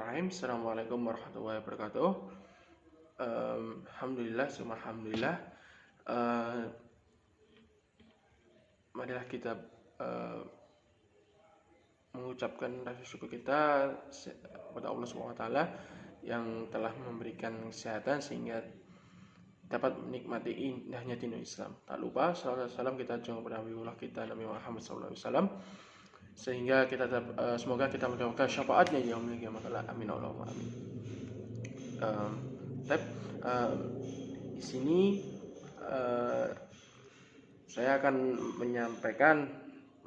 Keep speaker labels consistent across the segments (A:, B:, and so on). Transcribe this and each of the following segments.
A: Bismillahirrahmanirrahim. Assalamualaikum warahmatullahi wabarakatuh. Alhamdulillah. Eh, Marilah kita mengucapkan rasa syukur kita kepada Allah Subhanahu wa taala yang telah memberikan kesehatan sehingga dapat menikmati indahnya dinul Islam. Tak lupa salawat salam kita junjung kepada Nabiullah kita Nabi Muhammad SAW, sehingga kita semoga kita mendapatkan syafaatnya di yaumil qiyamah. Amin Allahumma amin. Di sini saya akan menyampaikan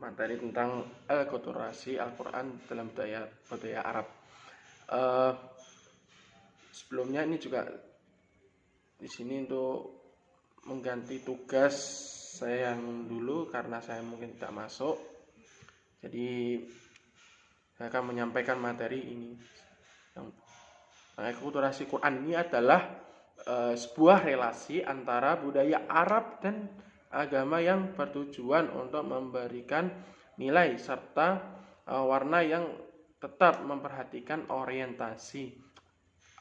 A: materi tentang akulturasi Al-Quran dalam budaya Arab. Sebelumnya ini juga di sini untuk mengganti tugas saya yang dulu karena saya mungkin tidak masuk. Jadi saya akan menyampaikan materi ini. Akulturasi Quran ini adalah sebuah relasi antara budaya Arab dan agama yang bertujuan untuk memberikan nilai serta warna yang tetap memperhatikan orientasi,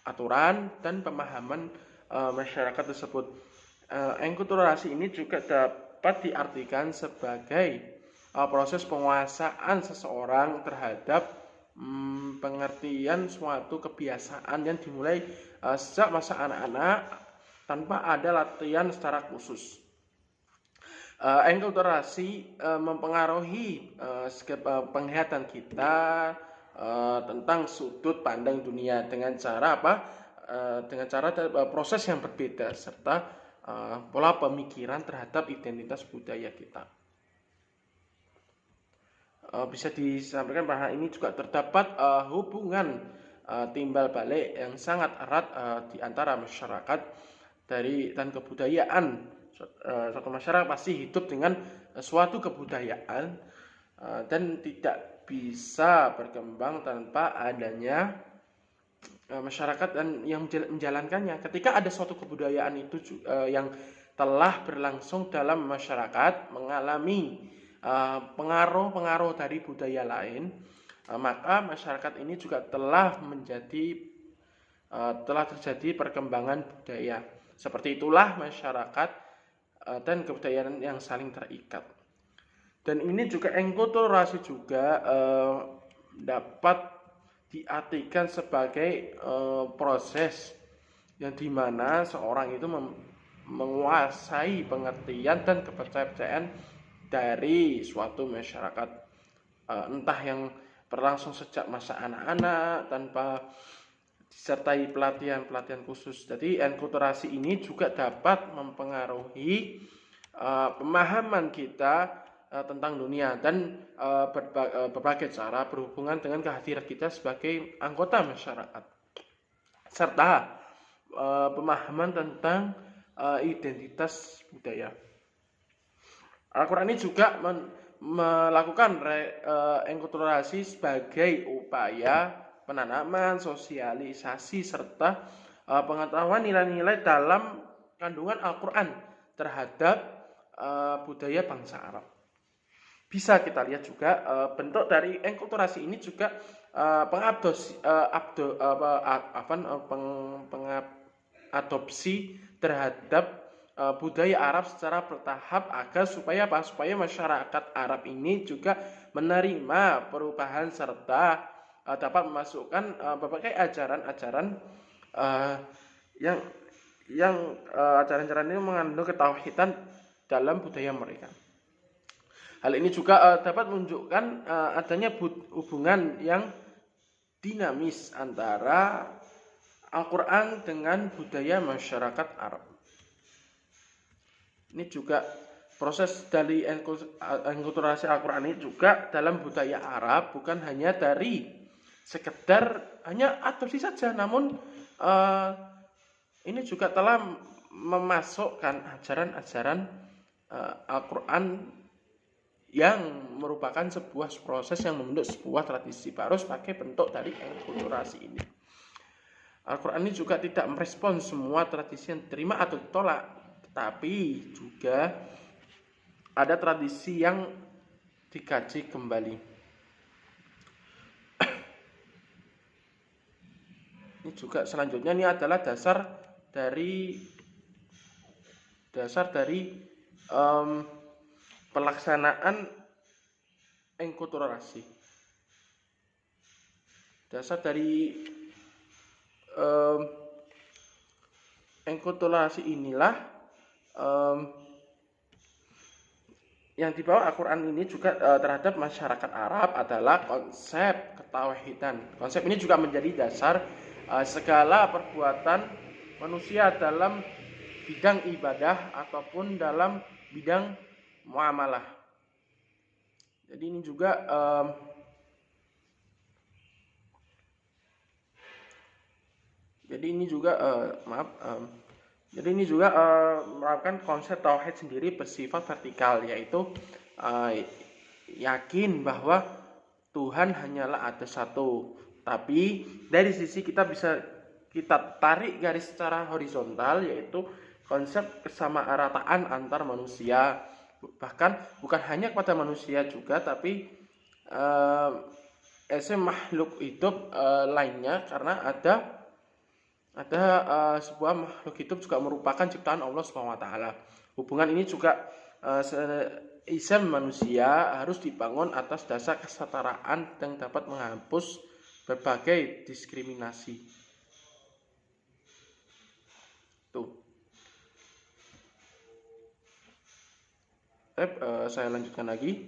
A: aturan, dan pemahaman masyarakat tersebut. Enkulturasi ini juga dapat diartikan sebagai proses penguasaan seseorang terhadap pengertian suatu kebiasaan yang dimulai sejak masa anak-anak tanpa ada latihan secara khusus. Enkulturasi mempengaruhi penglihatan kita tentang sudut pandang dunia dengan cara proses yang berbeda serta pola pemikiran terhadap identitas budaya kita. Bisa disampaikan bahwa ini juga terdapat hubungan timbal balik yang sangat erat di antara masyarakat dan kebudayaan. Suatu masyarakat pasti hidup dengan suatu kebudayaan dan tidak bisa berkembang tanpa adanya masyarakat dan yang menjalankannya. Ketika ada suatu kebudayaan itu yang telah berlangsung dalam masyarakat mengalami pengaruh dari budaya lain, maka masyarakat ini juga telah terjadi perkembangan budaya. Seperti itulah masyarakat dan kebudayaan yang saling terikat. Dan ini juga enkulturasi juga dapat diartikan sebagai proses yang dimana seorang itu menguasai pengertian dan kepercayaan dari suatu masyarakat, entah yang berlangsung sejak masa anak-anak tanpa disertai pelatihan khusus. Jadi enkulturasi ini juga dapat mempengaruhi pemahaman kita tentang dunia dan berbagai cara berhubungan dengan kehadiran kita sebagai anggota masyarakat serta pemahaman tentang identitas budaya. Al-Quran ini juga melakukan enkulturasi sebagai upaya penanaman, sosialisasi, serta pengetahuan nilai-nilai dalam kandungan Al-Quran terhadap budaya bangsa Arab. Bisa kita lihat juga bentuk dari enkulturasi ini juga pengadopsi terhadap budaya Arab secara bertahap agar supaya masyarakat Arab ini juga menerima perubahan serta dapat memasukkan berbagai ajaran-ajaran yang ajaran-ajaran ini mengandung ketauhidan dalam budaya mereka. Hal ini juga dapat menunjukkan adanya hubungan yang dinamis antara Al-Quran dengan budaya masyarakat Arab. Ini juga proses dari enkulturasi Al-Quran ini juga dalam budaya Arab bukan hanya dari sekedar hanya adopsi saja, namun ini juga telah memasukkan ajaran-ajaran Al-Quran yang merupakan sebuah proses yang membentuk sebuah tradisi baru sebagai bentuk dari enkulturasi ini. Al-Quran ini juga tidak merespons semua tradisi yang diterima atau ditolak, tetapi juga ada tradisi yang dikaji kembali. Ini juga selanjutnya ini adalah dasar dari pelaksanaan enkulturasi. Dasar dari enkulturasi inilah yang dibawa Al-Quran ini juga terhadap masyarakat Arab adalah konsep ketauhidan. Konsep ini juga menjadi dasar segala perbuatan manusia dalam bidang ibadah ataupun dalam bidang muamalah. Jadi ini juga Jadi ini juga merupakan konsep tauhid sendiri bersifat vertikal, yaitu yakin bahwa Tuhan hanyalah ada satu. Tapi dari sisi kita tarik garis secara horizontal, yaitu konsep kesamarataan antar manusia. Bahkan bukan hanya kepada manusia juga, tapi makhluk hidup lainnya, karena ada sebuah makhluk hidup juga merupakan ciptaan Allah SWT. Hubungan ini juga isem manusia harus dibangun atas dasar kesetaraan yang dapat menghapus berbagai diskriminasi. Tuh. Saya lanjutkan lagi.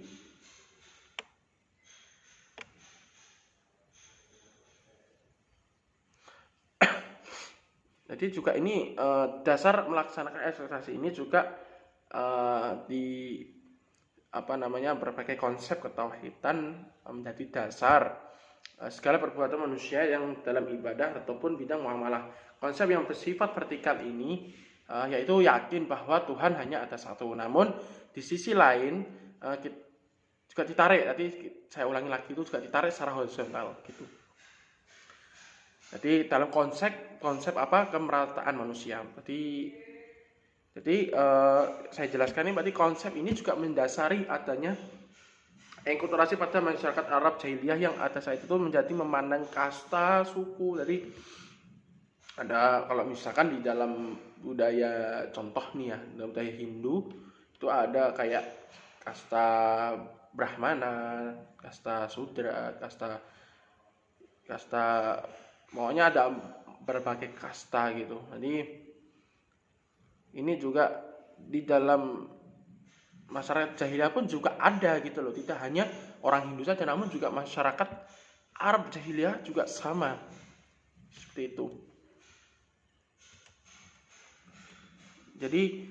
A: Jadi juga ini dasar melaksanakan ekspektasi ini juga berbagai konsep ketauhidan menjadi dasar segala perbuatan manusia yang dalam ibadah ataupun bidang muamalah. Konsep yang bersifat vertikal ini yaitu yakin bahwa Tuhan hanya ada satu. Namun di sisi lain juga ditarik, tadi saya ulangi lagi, itu juga ditarik secara horizontal gitu. Jadi dalam konsep kemerataan manusia. Jadi saya jelaskan ini, berarti konsep ini juga mendasari adanya enkulturasi pada masyarakat Arab jahiliyah yang ada saat itu menjadi memandang kasta, suku. Jadi ada, kalau misalkan di dalam budaya, contoh nih ya, dalam budaya Hindu itu ada kayak kasta Brahmana, kasta Sudra, kasta pokoknya ada berbagai kasta gitu. Jadi ini juga di dalam masyarakat jahiliyah pun juga ada gitu loh. Tidak hanya orang Hindu saja, namun juga masyarakat Arab jahiliyah juga sama. Seperti itu. Jadi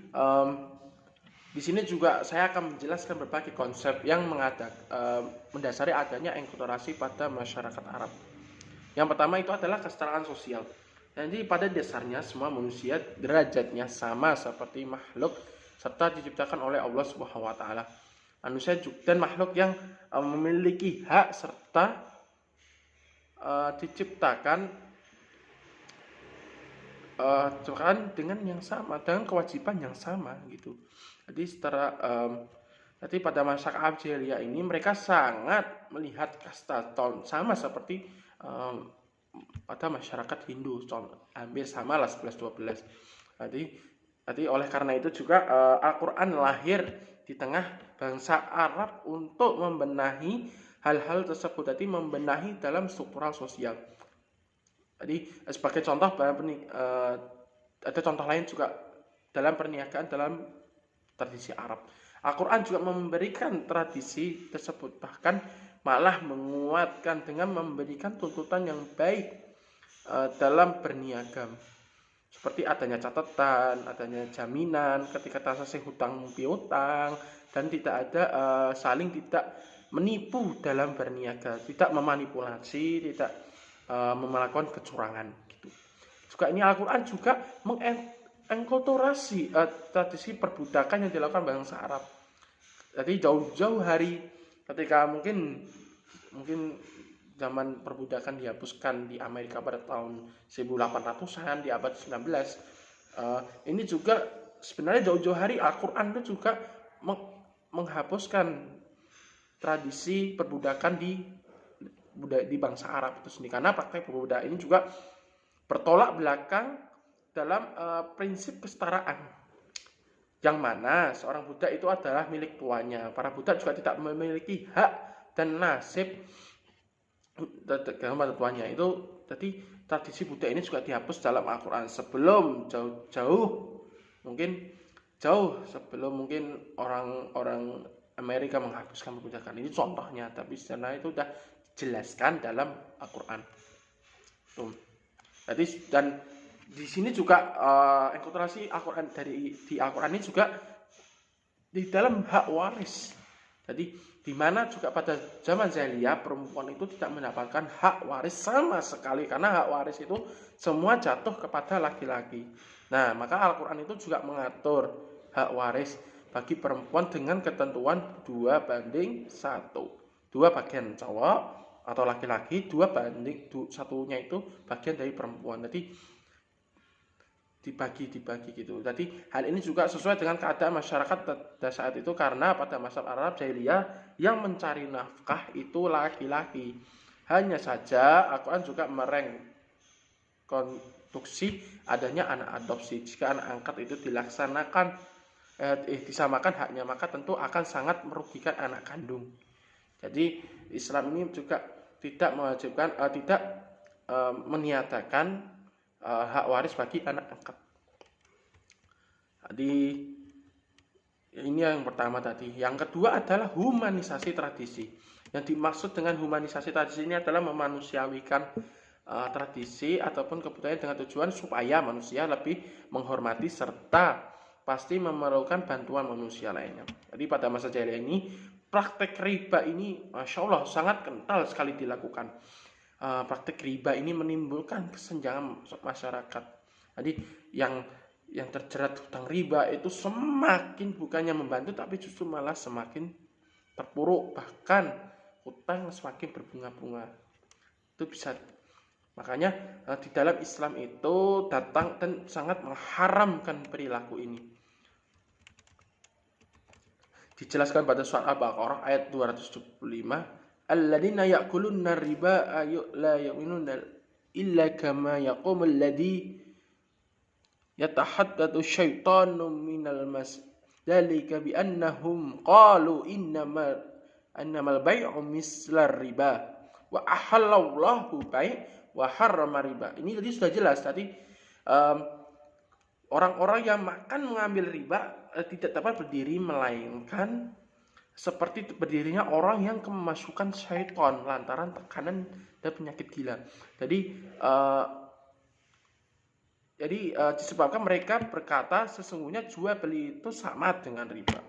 A: di sini juga saya akan menjelaskan berbagai konsep yang mendasari adanya enkulturasi pada masyarakat Arab. Yang pertama itu adalah kesetaraan sosial. Jadi pada dasarnya semua manusia derajatnya sama seperti makhluk serta diciptakan oleh Allah Subhanahu wa taala. Manusia dan makhluk yang memiliki hak serta diciptakan dengan yang sama, dengan kewajiban yang sama gitu. Jadi pada masa jahiliyah ini mereka sangat melihat kasta sama seperti pada masyarakat Hindu, hampir sama lah 11-12. Jadi oleh karena itu juga Al-Quran lahir di tengah bangsa Arab untuk membenahi hal-hal tersebut. Jadi membenahi dalam struktural sosial. Jadi sebagai contoh, ada contoh lain juga dalam perniagaan dalam tradisi Arab. Al-Quran juga memberikan tradisi tersebut, bahkan malah menguatkan dengan memberikan tuntutan yang baik dalam berniaga, seperti adanya catatan, adanya jaminan ketika transaksi hutang piutang, dan tidak ada tidak menipu dalam berniaga, tidak memanipulasi, tidak melakukan kecurangan gitu. Juga ini Al-Quran juga mengenkulturasi tradisi perbudakan yang dilakukan bangsa Arab. Jadi jauh-jauh hari ketika mungkin zaman perbudakan dihapuskan di Amerika pada tahun 1800-an, di abad 19, ini juga sebenarnya jauh-jauh hari Al-Quran itu juga menghapuskan tradisi perbudakan di bangsa Arab itu sendiri, karena praktek perbudakan ini juga bertolak belakang dalam prinsip kesetaraan, yang mana seorang budak itu adalah milik tuannya. Para budak juga tidak memiliki hak dan nasib dalam tuannya itu. Jadi tradisi budak ini juga dihapus dalam Al-Quran sebelum jauh sebelum mungkin orang-orang Amerika menghapuskan perbudakan. Ini contohnya, tapi sebenarnya itu sudah dijelaskan dalam Al-Quran. Jadi dan di sini juga enkulturasi Al-Quran di Al-Quran ini juga di dalam hak waris. Jadi di mana juga pada zaman jahiliyah perempuan itu tidak mendapatkan hak waris sama sekali, karena hak waris itu semua jatuh kepada laki-laki. Nah, maka Al-Quran itu juga mengatur hak waris bagi perempuan dengan ketentuan 2:1. 2 bagian cowok atau laki-laki, 2:1 itu bagian dari perempuan. Jadi dibagi gitu. Jadi hal ini juga sesuai dengan keadaan masyarakat pada saat itu, karena pada masa Arab jahiliyah yang mencari nafkah itu laki-laki. Hanya saja Al-Quran juga konstruksi adanya anak adopsi. Jika anak angkat itu dilaksanakan disamakan haknya, maka tentu akan sangat merugikan anak kandung. Jadi Islam ini juga tidak mewajibkan, tidak meniadakan hak waris bagi anak angkat. Jadi ini yang pertama tadi. Yang kedua adalah humanisasi tradisi. Yang dimaksud dengan humanisasi tradisi ini adalah memanusiawikan tradisi ataupun kebudayaan dengan tujuan supaya manusia lebih menghormati serta pasti memerlukan bantuan manusia lainnya. Jadi pada masa jahiliyah ini praktek riba ini Masya Allah sangat kental sekali dilakukan. Praktek riba ini menimbulkan kesenjangan masyarakat. Jadi yang terjerat hutang riba itu semakin bukannya membantu, tapi justru malah semakin terpuruk, bahkan hutang semakin berbunga-bunga. Itu bisa. Makanya di dalam Islam itu datang dan sangat mengharamkan perilaku ini. Dijelaskan pada surat Al-Baqarah ayat 275, alladzina ya'kuluna riba la yu'minuna illa kama yaqumul ladzi yatahaddatu syaitanu minal mas dzalika bi annahum qalu innamal bai'u mislar riba wa ahallallahu bai' wa harrama riba. Ini tadi sudah jelas tadi, orang-orang yang mengambil riba tidak dapat berdiri melainkan seperti berdirinya orang yang kemasukan syaitan lantaran tekanan dan penyakit gila. Jadi disebabkan mereka berkata sesungguhnya jual beli itu sama dengan riba.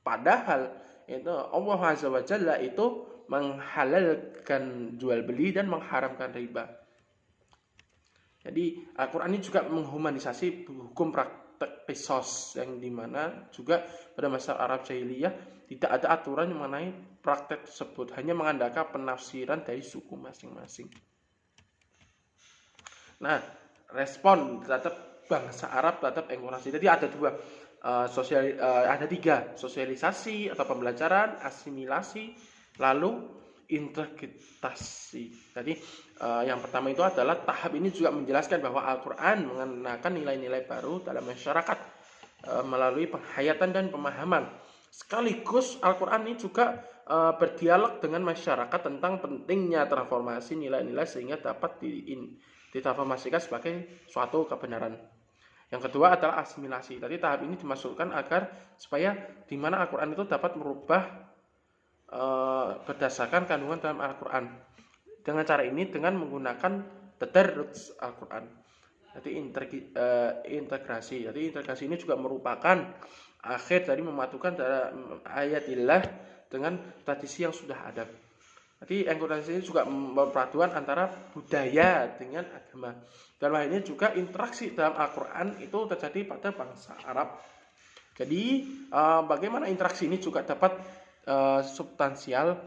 A: Padahal itu Allah Azza wa Jalla itu menghalalkan jual beli dan mengharamkan riba. Jadi Al-Quran ini juga menghumanisasi hukum praktek qisas, yang dimana juga pada masa Arab jahiliyah tidak ada aturan mengenai praktek tersebut, hanya mengandalkan penafsiran dari suku masing-masing. Nah, respon terhadap bangsa Arab terhadap enkulturasi. Jadi ada ada 3, sosialisasi atau pembelajaran, asimilasi, lalu integrasi. Jadi yang pertama itu adalah tahap ini juga menjelaskan bahwa Al-Quran mengenakan nilai-nilai baru dalam masyarakat melalui penghayatan dan pemahaman. Sekaligus Al-Quran ini juga berdialog dengan masyarakat tentang pentingnya transformasi nilai-nilai sehingga dapat ditransformasikan sebagai suatu kebenaran. Yang kedua adalah asimilasi. Tadi tahap ini dimasukkan agar supaya di mana Al-Quran itu dapat merubah berdasarkan kandungan dalam Al-Quran. Dengan cara ini dengan menggunakan tadarruj Al-Quran. Jadi integrasi. Jadi integrasi ini juga merupakan akhir dari memadukan ayatillah dengan tradisi yang sudah ada. Jadi enkulturasi ini juga perpaduan antara budaya dengan agama. Dalam hal ini juga interaksi dalam Al-Quran itu terjadi pada bangsa Arab. Jadi bagaimana interaksi ini juga dapat substansial,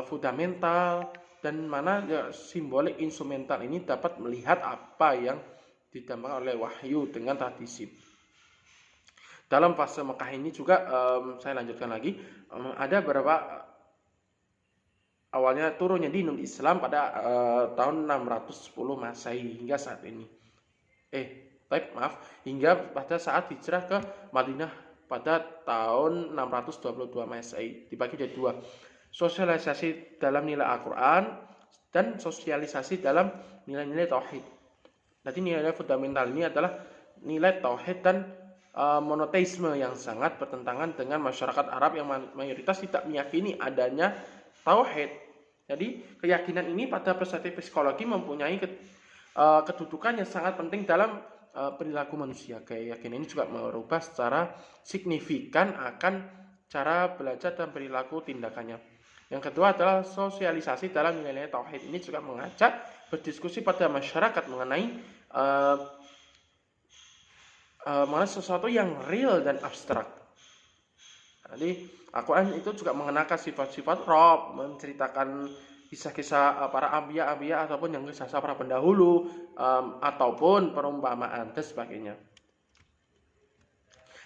A: fundamental, dan mana simbolik instrumental ini dapat melihat apa yang didambakan oleh wahyu dengan tradisi. Dalam fase Mekah ini juga saya lanjutkan lagi, ada beberapa awalnya turunnya di Islam pada tahun 610 Masehi hingga saat ini. Hingga pada saat hijrah ke Madinah pada tahun 622 Masehi. Dibagi jadi dua, sosialisasi dalam nilai Al-Quran dan sosialisasi dalam nilai-nilai tauhid. Jadi nilai fundamental ini adalah nilai tauhid dan monoteisme yang sangat bertentangan dengan masyarakat Arab yang mayoritas tidak meyakini adanya tauhid. Jadi keyakinan ini pada perspektif psikologi mempunyai kedudukan yang sangat penting dalam perilaku manusia. Keyakinan ini juga merubah secara signifikan akan cara belajar dan perilaku tindakannya. Yang kedua adalah sosialisasi dalam nilai-nilai tauhid. Ini juga mengajak berdiskusi pada masyarakat mengenai sesuatu yang real dan abstrak. Jadi Al-Quran itu juga mengenakan sifat-sifat Rob, menceritakan kisah-kisah para anbiya ataupun yang kisah para pendahulu, ataupun perumpamaan dan sebagainya.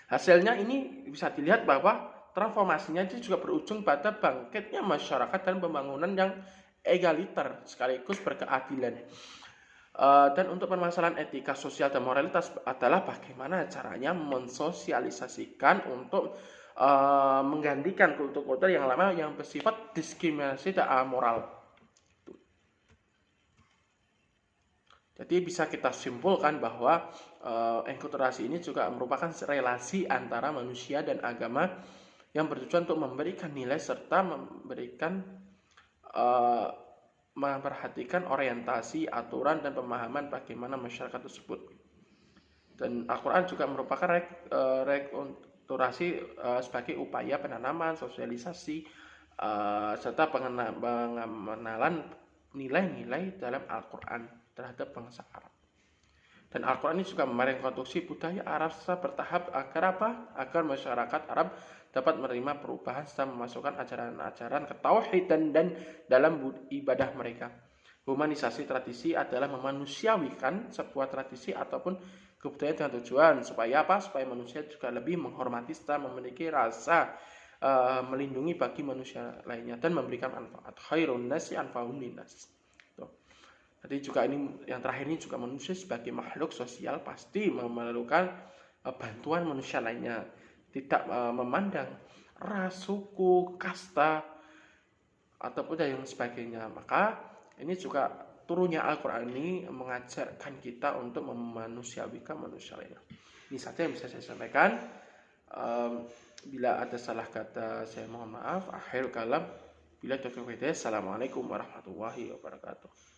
A: Hasilnya ini bisa dilihat bahwa transformasinya itu juga berujung pada bangkitnya masyarakat dan pembangunan yang egaliter sekaligus berkeadilan. Dan untuk permasalahan etika, sosial, dan moralitas adalah bagaimana caranya mensosialisasikan untuk menggantikan kultur-kultur yang lama yang bersifat diskriminasi dan amoral. Jadi bisa kita simpulkan bahwa enkulturasi ini juga merupakan relasi antara manusia dan agama yang bertujuan untuk memberikan nilai serta memperhatikan orientasi, aturan, dan pemahaman bagaimana masyarakat tersebut. Dan Al-Quran juga merupakan rekulturasi sebagai upaya penanaman, sosialisasi, serta pengenalan nilai-nilai dalam Al-Quran terhadap bangsa Arab. Dan Al-Quran ini juga merekonstruksi budaya Arab secara bertahap agar apa? Agar masyarakat Arab dapat menerima perubahan serta memasukkan ajaran-ajaran ketauhidan dan dalam ibadah mereka. Humanisasi tradisi adalah memanusiawikan sebuah tradisi ataupun kebudayaan dengan tujuan supaya apa? Supaya manusia juga lebih menghormati serta memiliki rasa melindungi bagi manusia lainnya dan memberikan manfaat. Khairun nasi anfa'uhum linnas. Jadi juga ini yang terakhir ini juga manusia sebagai makhluk sosial pasti memerlukan bantuan manusia lainnya, tidak memandang ras, suku, kasta ataupun yang sebagainya. Maka ini juga turunnya Al-Quran ini mengajarkan kita untuk memanusiawikan manusia lainnya. Ini saja yang bisa saya sampaikan. Bila ada salah kata saya mohon maaf. Akhir kalam, bila taufiq hidayah. Assalamualaikum warahmatullahi wabarakatuh.